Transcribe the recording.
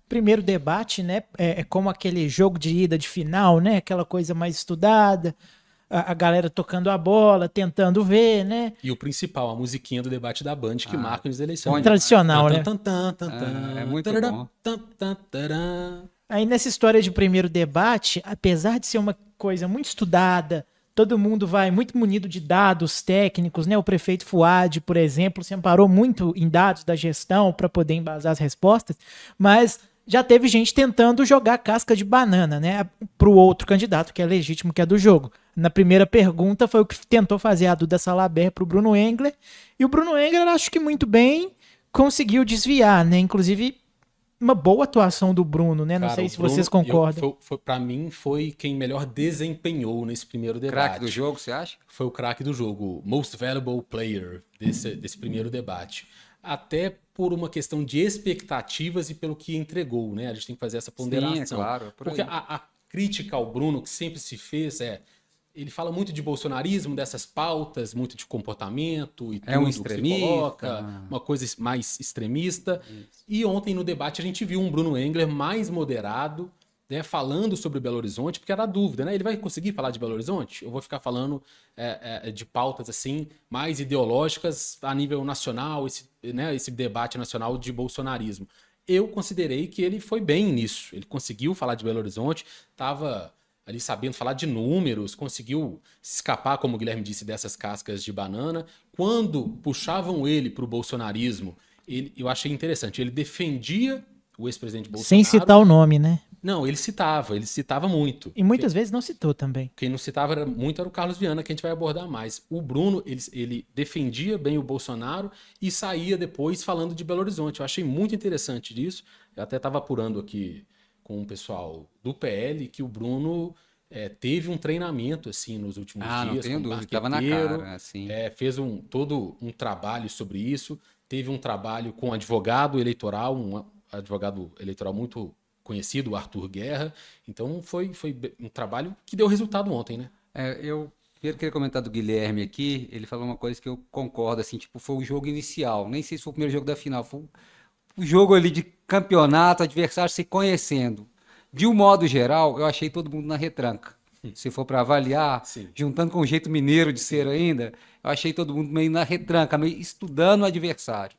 Primeiro debate, né? É como aquele jogo de ida de final, né? Aquela coisa mais estudada, a galera tocando a bola, tentando ver, né? E o principal, a musiquinha do debate da Band que Ah, marca as bom eleições. demais. Tradicional, né? É muito bom. Aí nessa história de primeiro debate, apesar de ser uma coisa muito estudada, todo mundo vai muito munido de dados técnicos, né? O prefeito Fuad, por exemplo, se amparou muito em dados da gestão para poder embasar as respostas, mas já teve gente tentando jogar casca de banana, né? Para o outro candidato, que é legítimo, que é do jogo. Na primeira pergunta foi o que tentou fazer a Duda Salabert para o Bruno Engler, e o Bruno Engler, acho que muito bem, conseguiu desviar, né? Inclusive uma boa atuação do Bruno, né? Não Cara, sei o se vocês Bruno, concordam. para mim, foi quem melhor desempenhou nesse primeiro Craque do debate. jogo, você acha? Foi o craque do jogo, Most Valuable Player desse primeiro debate. Até por uma questão de expectativas e pelo que entregou, né? A gente tem que fazer essa ponderação. Sim, é claro. Porque a crítica ao Bruno que sempre se fez ele fala muito de bolsonarismo, dessas pautas, muito de comportamento e É um tudo que se coloca, extremista. uma coisa mais extremista. E ontem no debate a gente viu um Bruno Engler mais moderado, né, falando sobre Belo Horizonte, porque era dúvida, né? Ele vai conseguir falar de Belo Horizonte? Eu vou ficar falando de pautas assim mais ideológicas a nível nacional, esse debate nacional de bolsonarismo. Eu considerei que ele foi bem nisso. Ele conseguiu falar de Belo Horizonte, estava ali sabendo falar de números, conseguiu se escapar, como o Guilherme disse, dessas cascas de banana. Quando puxavam ele para o bolsonarismo, eu achei interessante. Ele defendia o ex-presidente Sem Bolsonaro. citar o nome, né? Não, ele citava muito. E muitas vezes não citou também. Quem não citava muito era o Carlos Viana, que a gente vai abordar mais. O Bruno, ele defendia bem o Bolsonaro e saía depois falando de Belo Horizonte. Eu achei muito interessante disso. Eu até estava apurando aqui com o pessoal do PL que o Bruno teve um treinamento assim nos últimos dias. Não tenho como dúvida, estava na marqueteiro, cara, assim. fez todo um trabalho sobre isso. Teve um trabalho com advogado eleitoral, um advogado eleitoral muito conhecido, o Arthur Guerra. Então foi um trabalho que deu resultado ontem, né? Eu primeiro queria comentar do Guilherme aqui, ele falou uma coisa que eu concordo, assim, tipo, foi o jogo inicial, nem sei se foi o primeiro jogo da final, foi o jogo ali de campeonato, adversário se conhecendo. De um modo geral, eu achei todo mundo na retranca. Se for para avaliar, Sim. juntando com o jeito mineiro de ser ainda, eu achei todo mundo meio na retranca, meio estudando o adversário.